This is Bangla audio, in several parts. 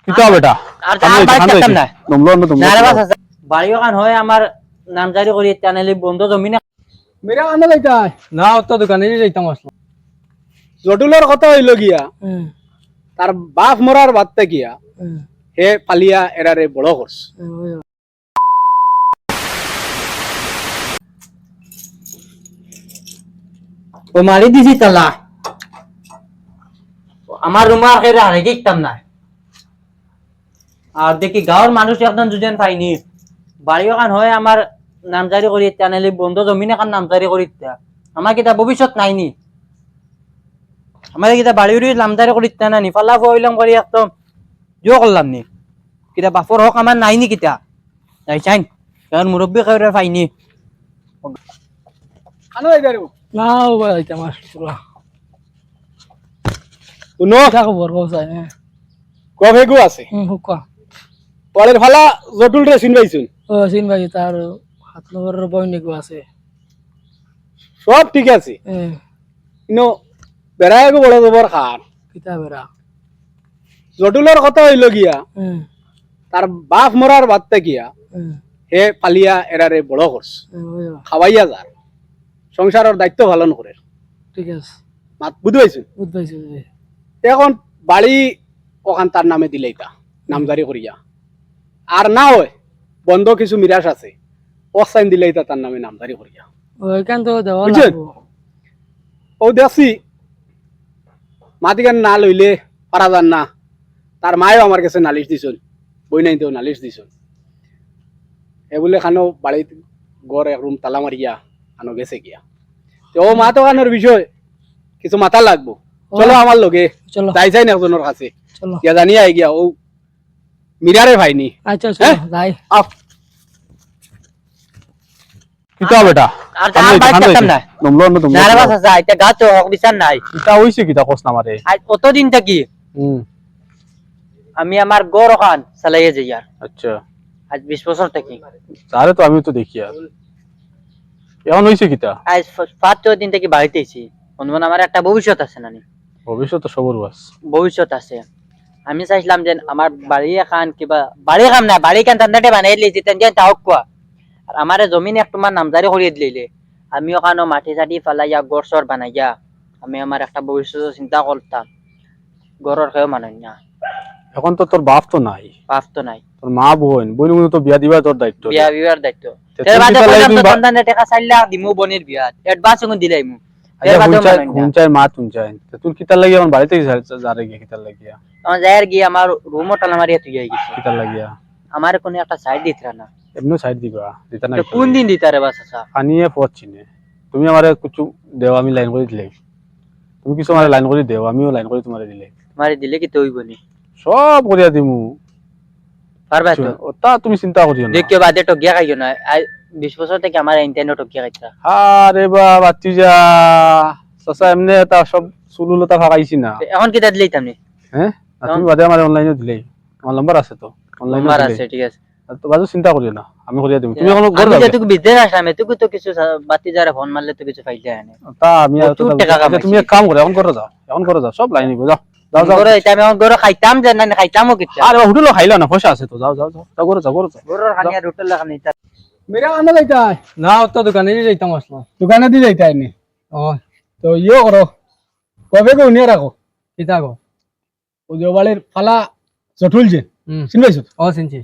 কিতা বেটা আর তার বাড়ি থাকতাম না না রে বাস বাড়ি ওখান হয় আমার নামজারি করি চ্যানেলে বন্ধ জমি না মেরা আনা যাইতা না তো দোকানে যাইতাম আসলো জটুলের কথা হইল গিয়া তার বাপ মরার বাদতে গিয়া হে পালিয়া এরারে বড় করছে ও মারি দিছি তালা আমার রুমা এরা হারে দেখতাম না আর দেখি গাঁৱৰ মানুষ একদম দুজন পাইনি বাড়ি ওখান হয় আমার নামজারি করি চ্যানেলে বন্ধ জমিন এখন নামজারি করি আমার কিতা ভবিষ্যৎ নাইনি আমার কিতা বাড়ি উড়ি নামজারি করি না নি ফালা হইলাম করি একদম জো করলাম নি কিতা বাপর হক আমার নাইনি কিতা তাই চাইন কারণ মুরব্বী কেউরে পাইনি আনা যাইতা রে না যাইতাম আসলো শুনো খবর কোসাই কবেগু আছে হুকা পরের ফালা জটুল রে চিনবাইছুন ও সিন ভাই তার হাত নম্বরের বইনিকো আছে সব ঠিক আছে ইনো বেড়াইগো বড় জবর খান কিতা বেরা জটুলের কথা হইল গিয়া তার বাপ মরার বাদতে গিয়া হে পালিয়া এরারে বড় করছে খাওয়াইয়া যার সংসারের দায়িত্ব পালন করে ঠিক আছে মাত বুঝবাইছুন বুঝবাইছি এখন বাড়ি ওখান তার নামে দিলেইতা নামজারি করিয়া আর না হয় বন্ধ কিছু মিরাস আছে অসাইন দিলেইতা তার নামে নামজারি করিয়া ওইখান তো দেওয়া বুঝছেন? লাগবো ও দেখছি মাতিকান না লইলে পারা যান না তার মায়েও আমার কাছে নালিশ দিছুন বই নাই তো নালিশ দিছুন এ বলে খানো বাড়িতে গড় এক রুম তালা মারিয়া খানো গেছে গিয়া তো ও মা তো খানোর বিষয় কিছু মাথা লাগবো চলো আমার লগে চলো যাই যাই না একজনের কাছে চলো গিয়া জানিয়া আই গিয়া ও মিরারে ভাইনি আচ্ছা চলো যাই আপ কিতা বেটা আর তার বাড়ি থাকতাম না নম্বর না রে বাস এটা গা তো হক বিচার নাই কিতা হইছে কিতা কস না মারে আজ অতদিন থাকি আমি আমার গড় ওখান চালাইয়ে যাই আর আচ্ছা আজ 20 বছর থাকি তাহলে তো আমি তো দেখি আর এখন হইছে কিতা আজ 5 দিন থেকে বাড়িতে আছি অনুমান আমার একটা ভবিষ্যৎ আছে নানি ভবিষ্যৎ তো সবর বাস ভবিষ্যৎ আছে আমি চাইছিলাম যে আমার বাড়ি এখান কিবা বাড়ি কাম না বাড়ি কান তান্দাটে বানাই দিয়েছি তেন যেন তাহক কোয়া আর আমার জমিন এক তোমার নামজারি করিয়ে দিলে আমি ওখানে মাটি চাটি ফেলাইয়া গড় সর বানাইয়া আমি আমার একটা ভবিষ্যৎ চিন্তা করতাম গড়ের কেউ মানেন না এখন তো তোর বাপ তো নাই পাপ তো নাই তোর মা বোন বোন তো বিয়া দিবা তোর দায়িত্ব বিয়া বিয়ার দায়িত্ব তে এর তুমি বাদে তাহলে কইলাম তো তুমি বা- সন্তানের টাকা চাইলা দিমু বনের বিয়া অ্যাডভান্স কোন দিলাইমু এর আচ্ছা, বাদে হুঞ্চাই মা তুঞ্চাই তোর কিতার লাগি এখন বাড়িতে যারে গিয়া কিতার লাগিয়া আমার যায়ের গিয়ে আমার রুমও টালা মারিয়া তুই গেছে কিতার লাগিয়া আমার কোনো একটা সাইড দিতরা না এমনি সাইড দিবা দিতা না তো কোন দিন দিতারে বাস আচ্ছা আনিয়ে পথ চিনে তুমি আমারে কিছু দেও আমি লাইন করে দিলে তুমি কিছু আমারে লাইন করে দেও আমিও লাইন করে তোমারে দিলে মারি দিলে কি তুই বনি সব করিয়া দিমু পারবা তো ওটা তুমি চিন্তা করিও না দেখিও বাদে তো গিয়া খাইও না 20 বছর থেকে আমার ইন্টারনেট গিয়া খাইতা আরে বাতি যা সসা এমনি তা সব সুলুলতা ফাকাইছি না এখন কিটা দিলেই তামনি হ্যাঁ আর তুমি বাদে আমার অনলাইনে দিলেই আমার নাম্বার আছে তো অনলাইনে নাম্বার আছে ঠিক আছে তো বাজু চিন্তা করিও না আমি করিয়া দিমু তুমি এখন ঘর আমি যাবে যেটুকু বিজনেস আসলাম এটুকু তো কিছু বাতি যারা ফোন মারলে তো কিছু ফাইলে আনে তা আমি আর প্রচুর টাকা কামাইছি। তুমি এক কাম করো এখন করে যাও সব লাইন নিবো যাও যাও যাও গরো এটা আমি এখন গরো খাইতাম যে না খাইতামও কিচ্ছা আরে হোটেলও খাইলা না পয়সা আছে তো যাও যাও যাও যাও করে যাও গরোর খানিয়া রুটেল লাগানি মেরা আনা যাইতা না তো দোকানে যাইতাম আসলো দোকানে দি যাইতা এনে ও তো ইয়ে করো কবেগু নিয়ে রাখো কিতা গো ও যে বাড়ির ফালা জটুল যে চিনবাইছো ও চিনছি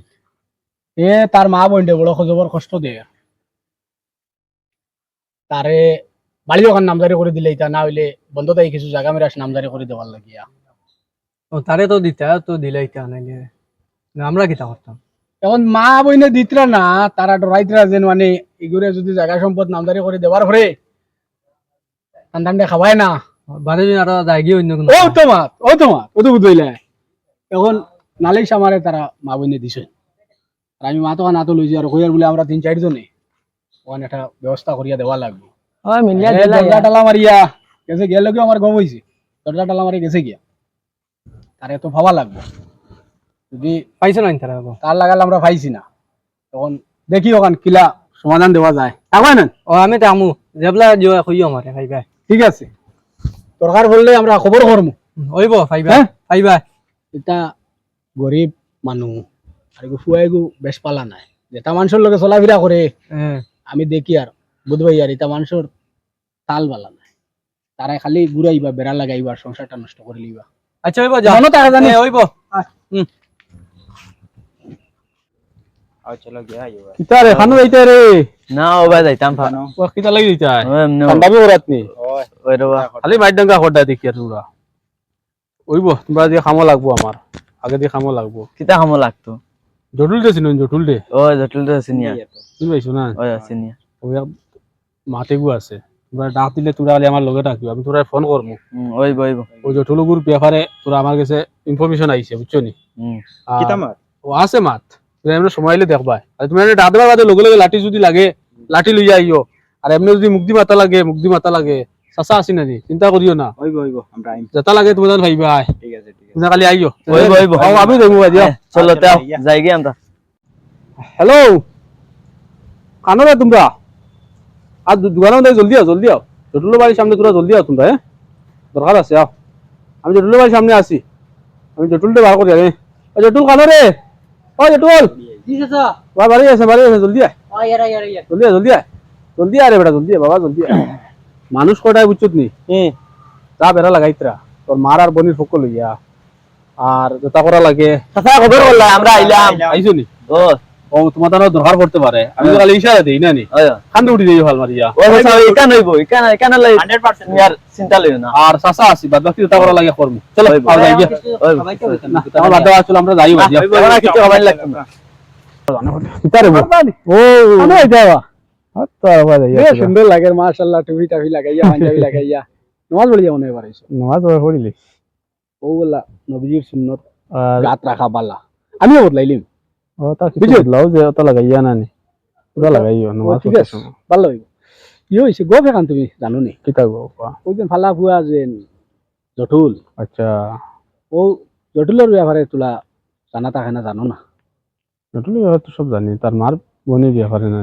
এ তার মা বোন বড় খবর কষ্ট দেয় তারে বাড়ি ওখান নামজারি করে দিলে এটা না হইলে বন্ধ তাই কিছু জায়গা মেরাস নামজারি করে দেওয়ার লাগিয়া ও তারে তো দিতা তো দিলাইতা নাইলে না আমরা কিতা করতাম এখন মা বইনে দিতরা না তারা ডরাইতরা যেন মানে এগুলো যদি জায়গা সম্পদ নামজারি করে দেওয়ার পরে সন্তানটা খাওয়ায় না বাদে দিন আর জায়গি অন্য কোনো ও তোমার ও তো বুঝইলে এখন নালিশ আমারে তারা মা বইনে দিছে আর আমি মা তো না তো লইছি আর কইয়ার বলে আমরা 3-4 জনে ওখানে একটা ব্যবস্থা করিয়া দেওয়া লাগবে ও মিলিয়া দরজা টালা মারিয়া গেছে গেলে কি আমার গম হইছে দরজা টালা মারি গেছে গিয়া তারে তো ভাবা লাগবে যদি পাইছো না তারা তার লাগালে আমরা পাইছি না তখন দেখি ওখান কিলা সমাধান দেওয়া যায় তাই না ও আমি তো আমু জেবলা জিও কইও আমারে ভাইবা ঠিক আছে দরকার পড়লে আমরা খবর করবো ওইব ভাইবা হ্যাঁ? ভাইবা এটা গরিব মানুষ আর এগু ফুয়াইগু বেশ পালা নাই যেটা মানুষের লগে চলাফেরা করে আমি দেখি আর বুধবাই আর এটা মানুষের তাল বালা নাই তারা খালি ঘুরাইবা বেড়া লাগাইবা আর সংসারটা নষ্ট করে লিবা আচ্ছা হইব যা মনে তারা জানি হইব আর চলো গিয়া আইবা কিতা রে খানো যাইতে রে না ও ভাই যাইতাম ফানো ও কিতা লাগি যাইতা ও এমনি ঠান্ডা বি ওরাত নি ওই রবা খালি মাইট ডাঙ্গা খড়টা দেখি আর তোমরা হইব তোমরা দিয়ে খামো লাগবো আমার আগে দিয়ে খামো লাগবো কিতা খামো লাগতো জটুল দে চিনুন জটুল দে ও জটিল তো সিনিয়া তুমি পাইছো না ও সিনিয়া ওই মাতে গু আছে তোমরা ডাক দিলে তোরা খালি আমার লগে রাখিও আমি তোরা ফোন করবো ওই বইব ওই জটুলগুর ব্যাপারে তোরা আমার কাছে ইনফরমেশন আইছে বুঝছো নি কিতা মার ও আছে মাত তুমি এমনি সময় হইলে দেখবা আর তুমি ডাক দেবা বাদে লগে লগে লাঠি যদি লাগে লাঠি লইয়া আইও আর এমনি যদি মুক্তি মাতা লাগে চাচা আছি নানি চিন্তা করিও না হইব হইব আমরা আইম যেটা লাগে তুমি জান ভাইবা ঠিক আছে ঠিক আছে তুমি খালি আইও ওইব আমি দেখবো দিয়া চলো তাও যাই গে আমরা হ্যালো কানো রে তোমরা আর দোকানের মধ্যে জলদি আও জটুলের বাড়ির সামনে তোরা জলদি আও তোমরা হ্যাঁ দরকার আছে আও আমি জটুলের বাড়ির সামনে আছি আমি জটুলটা বার করি আগে জটুল কানো রে ও জটুল জি চাচা বাড়ি আছে জলদি আয় ও ইয়ারা ইয়ারা ইয়ারা জলদি আয় রে বেটা জলদি আয় বাবা জলদি আয় মানুষ কটায় বুঝছত নি যা বেড়া লাগাইতরা তোর মার আর বনির ফকল লইয়া আর যেটা করা লাগে চাচা খবর বললা আমরা আইলাম আইছো নি ও ও তোমার দ্বারা দরকার করতে পারে আমি তো খালি ইশারা দেই না নি ওই খান্ডে উঠি দেই ভাল মারিয়া ও চাচা ইকান হইব ইকান লাই 100% ইয়ার চিন্তা লইও না আর চাচা আছি বাদ বাকি যেটা করা লাগে করবো চলো ওই আর যাই গিয়া। ওই না আমার বাদ দেওয়া চলো আমরা যাই বাজিয়া ওরা কিছু হবাই লাগতো না কিতারে ও আমি যাওয়া তো আবার যাই সুন্দর লাগে মাশাআল্লাহ টুপি টাপি লাগাইয়া পাঞ্জাবি লাগাইয়া নামাজ পড়ি যাও না এবার এসে নামাজ পড়িলি ও বলা নবীজির সুন্নত আর গাত রাখা বালা আমিও বদলাইলিম ও তা কিছু লাও যে ওটা লাগাইয়া না নি পুরা লাগাইও নামাজ ঠিক আছে ভালো হইব কি হইছে গো ফেকান তুমি জানো নি কিতা গো ওই যে ফালা ফুয়া যে জটুল আচ্ছা ও জটুলের ব্যাপারে তোলা জানা থাকে না জানো না নতুন তো সব জানি তার মার বনির ব্যাপারে না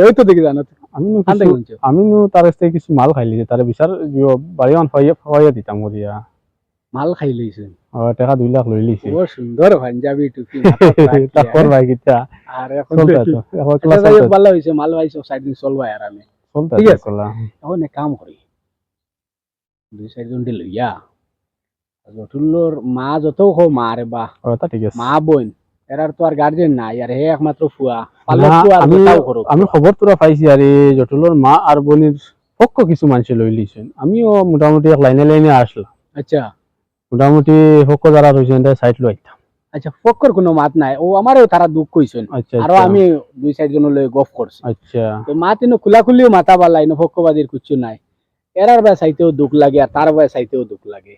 ওই তো দেখি জানো আমি আনতে গুনছো আমি তার কাছ থেকে কিছু মাল খাইলি তার বিচার বাড়ি মান ফাইয়া দিতাম করিয়া মাল খাই লইছে টাকা 2 লাখ লই লিছি ও সুন্দর পাঞ্জাবি টুপি তারপর ভাই কিতা আর এখন চলতা তো এখন ক্লাস ভালো হইছে মাল ভাইছো সাইড দিন চলবা আর আমি চলতা ঠিক আছে। কলা এখন এক কাম করি 2-4 জন লইয়া জটুলোর মা যত খো মা রে বা ও তা ঠিক আছে মা বোন এরার তো আর গার্জেন নাই আর হে একমাত্র ফুয়া না, ফুয়া আমি গোটাও করো আমি খবর তোরা পাইছি আরে জটুলোর মা আর বনির পক্ষ কিছু মানুষ লই লিছেন আমিও মোটামুটি এক লাইনে আসলাম আচ্ছা মোটামুটি পক্ষ যারা রয়েছেন সাইড লই আচ্ছা ফক্কর কোনো মাত নাই ও আমারও তারা দুঃখ কইছেন আচ্ছা আরো আমি 2-4 জন লই গফ করছি আচ্ছা তো মাত ইনো খুলিও মাথা বালাই ইনো ফক্কবাদীর কিছু নাই এরার বা চাইতেও দুঃখ লাগে আর তার বা চাইতেও দুঃখ লাগে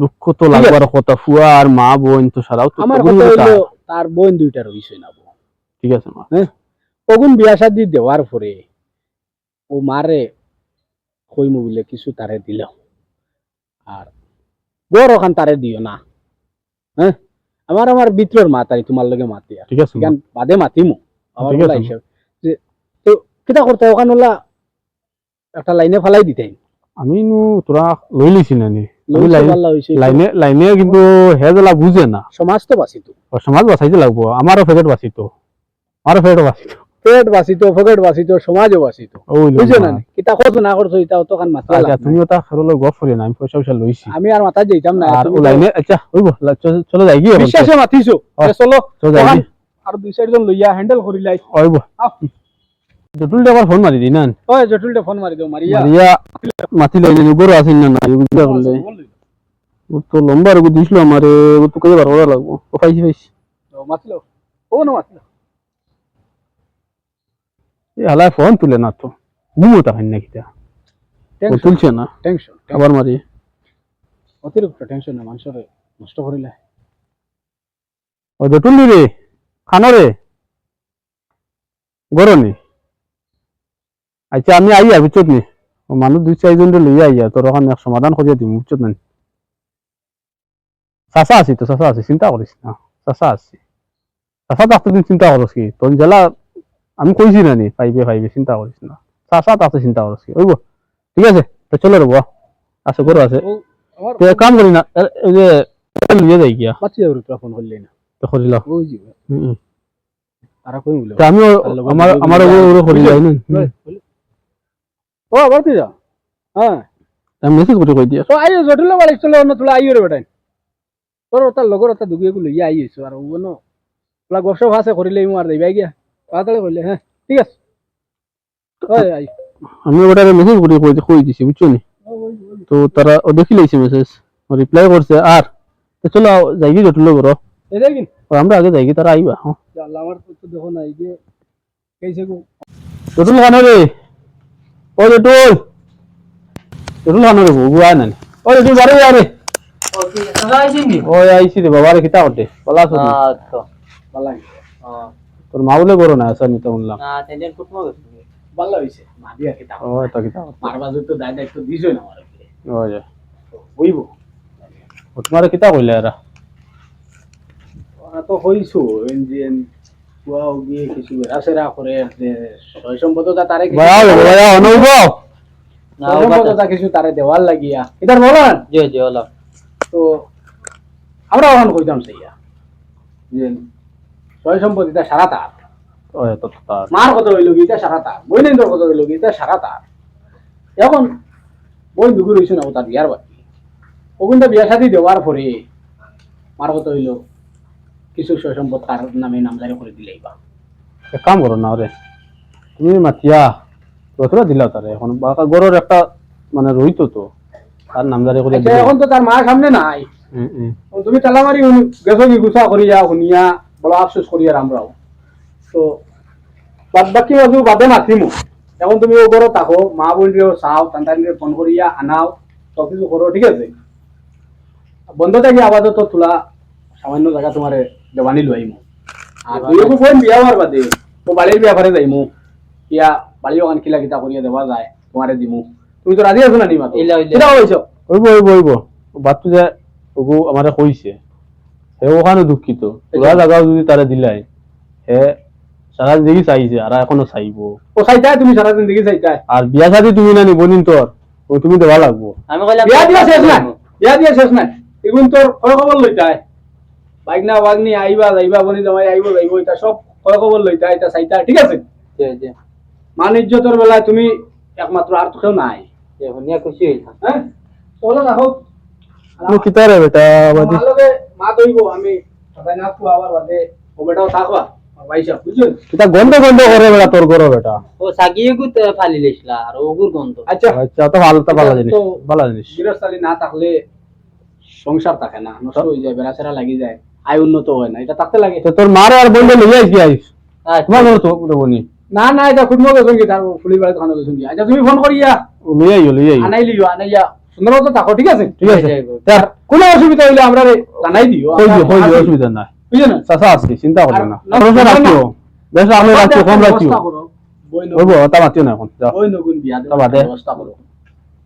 দুঃখ তো লাগবার কথা ফুয়া আর মা বোন তো সারাও তো আমার কথা হইলো তার বোন দুইটা রইছে না ঠিক আছে মা ওগুন বিয়া শাদি দেওয়ার পরে ও মারে কইমু বলে কিছু তারে দিল আর বড় ওখান তারে দিও না হ্যাঁ আমার বিত্রর মা তাই তোমার লগে মাতি আর ঠিক আছে মা। বাদে মাতিমু আমার ঠিক বলা আছে। হিসাব যে তো কিতা করতে ওখান ওলা একটা লাইনে ফালাই দিতে আমি নু তোরা লই লিছি না নি আমি লইছে লাইন- ভালো হইছে লাইনে কিন্তু হেজলা বুঝে না সমাজ তো বাঁচিত ও সমাজ বাঁচাইতে লাগবো আমারও ফেকেট বাঁচিত পেট বাঁচিত পকেট বাঁচিত সমাজও বাঁচিত ওই লই বুঝছো না। না কিতা কত না করছো এটা তো কান মাথা আচ্ছা তুমি ওটা ফেরলে গপ করি না আমি পয়সা লইছি আমি আর মাথা যাইতাম না আর তুমি ও তো লাইনে আচ্ছা হইব চলো যাই গিয়ে বিশ্বাসে মাতিছো হ্যাঁ। চলো চলো যাই ওখান গিয়ে আর 2-4 জন লইয়া হ্যান্ডেল করিলাই হইব জটুল আবার ফোন মারি দি না ওই জটুলটা ফোন মারি দাও মারিয়া মারিয়া মাতি লইলে গরু আসেন না এগুলা করলে ও তো লম্বা রুগু দিছিল আমারে ও তো কই বার করা লাগবো ও পাইছি মাতলো ও না মাতলো এই হালায় ফোন তুলে না তো ঘুমোতা হয় না কিটা ও তুলছে না টেনশন আবার মারি অতিরিক্ত টেনশন না মানুষের নষ্ট করিলে ও জটুল রে খানো রে গরনি আচ্ছা আমি আইয়া বুঝছত নি ও মানুষ 2-4 জন লইয়া আইয়া তোর ওখানে এক সমাধান করিয়া দিম বুঝছত না চাচা আছি তো চাচা আছি চিন্তা করিস না চাচা আছি চাচা থাকতে তুই চিন্তা করস কি তোর জেলা আমি কইছি না নি পাইবে চিন্তা করিস না চাচা থাকতে চিন্তা করস কি ওইব ঠিক আছে তো চলো রে বুয়া আছে গরু আছে ও আমার তো এক কাম করি না এই যে লইয়া যাই গিয়া বাচ্চা যাবে তোরা ফোন করলি না তো করিলা ওই যে তারা কই বলে আমি আমার ওরে করি যাই না ও আবার তুই যা হ্যাঁ আমি মেসেজ করে কই দিয়া তো আইও জটিল বাড়ি চলে অন্য তুলা আইও রে বেটাই তোর তার লগর তা দুগিয়ে গুলো ইয়া আইছো আর ও ন তুলা গসব আছে করিলে মু আর দেই গিয়া তাড়াতাড়ি কইলে হ্যাঁ ঠিক আছে ওই আই আমি ওটা মেসেজ করে কই দিছি বুঝছো নি তো তারা ও দেখি লাইছে মেসেজ রিপ্লাই করছে আর তো চলো যাইগি জটুল করো এই দেখিন আমরা আগে যাইগি তারা আইবা হ্যাঁ আল্লাহ আমার তো দেখো না এই যে কেইছে গো জটুল খানো রে ও জটুল খানো রে বউ আয় না ও জটুল বাড়ি আরে ওকে দাদা আইছিনি ও আইছি রে বাবা রে কিতা করতে বলা আছো আচ্ছা বালাই তোর মা বলে করো না আসা নিতে বললাম না তেলের কুটমো গেছে ভালো হইছে মা দিয়া কি তা ও তা কিতা মারবা তো দায় দায়িত্ব দিছই না আমার ও যে হইব ও তোমারে কিতা কইলা এরা ওরা তো হইছো ইঞ্জিন কুয়াও গিয়ে কিছু রাসেরা করে যে সয় সম্পদতা তারে কিছু ভাইয়া অনুভব না সয় সম্পদতা কিছু তারে দেওয়ার লাগিয়া এটার বলেন জি জি হলো তো আমরা ওখান কইতাম সেইয়া যে সয় সম্পত্তিটা সারা তার ও তো তার মার কত হইল গীতা সারা তার বইনেন্দ্র কত হইল গীতা সারা তার এখন বই দুগুর হইছে না ও তার বিয়ার বাকি ওগুনটা বিয়া শাদি দেওয়ার পরে মার কত হইল কিছু সয় সম্পদ তার নামে নামজারি করে দিলেই বা এক কাম করো না রে তুমি মাতিয়া কতটা দিলা তারে এখন বাকা গরর একটা মানে রইতো তো তার নামদারি করে আচ্ছা, এখন তো তার মার সামনে নাই এখন তুমি তালামারি গেছো কি গুছা করিয়া শুনিয়া বড় আফসোস করিয়া আমরাও তো বাদ বাকি বাজু বাদে মাতিমু এখন তুমি ও করো থাকো মা বোনকেও চাও সন্তানকে ফোন করিয়া আনাও সব কিছু করো ঠিক আছে বন্ধ থাকি আপাতত তোলা সামান্য জায়গা তোমার দেওয়ানি লইমু আর তুই বোন বিয়া হওয়ার বাদে ও বাড়ির বিয়া ঘরে যাইমু ইয়া বাড়ি ওখান কিলা কিতা করিয়া দেওয়া যায় তোমারে দিমু তুমি তো রাজি আছো না নিমা ইলা ইলা। কিটা হইছো হইব বাতু যে ওগু আমারে কইছে হে ওখানে দুঃখিত পুরা জায়গাও যদি তারে দিলাই হে সারা জিনিস চাইছে আর এখনো চাইবো ও চাইতাই তুমি সারা জিন্দগি চাইতাই আর বিয়া শাদি তুমি না নিবনিন তোর ও তুমি দেওয়া লাগবো আমি কইলাম বিয়া দিয়া শেষ নাই বিয়া দিয়া শেষ নাই এগুন তোর খবর লইতাই বাইকনা বাগনি আইবা যাইবা বনি জামাই আইব যাইব এটা সব খবর লইতাই এটা চাইতাই ঠিক আছে জি জি মান ইজ্জতের বেলায় তুমি একমাত্র আর তো কেউ নাই জি হনিয়া খুশি হইতাম হ্যাঁ চলো রাখো তুমি কিতা রে বেটা বাদি ভালোকে মা দইব আমি সবাই না কু আবার বাদে ও বেটাও থাকবা ভাইসা বুঝছো কিতা গন্ধ করে বেটা তোর করো বেটা ও সাগিয়ে গুত ফালি লিসলা আর ওগুর গন্ধ আচ্ছা আচ্ছা তো ভালো জিনিস ভালো জিনিস গৃহস্থালী না থাকলে সংসার থাকে না নষ্ট হয়ে যায় বেড়াচেরা লাগি যায় আয় উন্নত হয় না এটা থাকতে লাগে তো তোর মারে আর বন্ধু লই আইস কি আইস তোমার ঘর তো বনি না না এটা খুব মজা সঙ্গী তার ফুলি বাড়ি খানো সঙ্গী আচ্ছা তুমি ফোন করিয়া লই আইও আনাইয়া সুন্দর মতো থাকো ঠিক আছে ঠিক আছে আর কোনো অসুবিধা হইলে আমরা জানাই দিও কই অসুবিধা নাই বুঝছো না চাচা আছে চিন্তা করবে না আর- ভরসা রাখিও বেশ আমি রাখিও কম রাখিও বই হইব তা মাতিও না এখন যাও নগুন বিয়া তা বাদে। ব্যবস্থা করো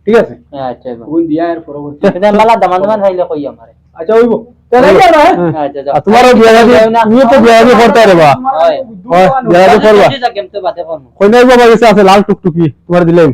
ঠিক আছে আচ্ছা নগুন দিয়া এর পরবর্তী এটা মালা দামান ফাইলে কই আমারে আচ্ছা হইব তাহলে যাও না আচ্ছা যাও আর তোমারও বিয়া শাদী তুমিও তো বিয়া শাদী করতে রে বা হয়। হয় বিয়া শাদী করবা করবা কেমতে বাতে করব কই নাই বাবা গেছে আছে লাল টুকটুকি তোমার দিলাম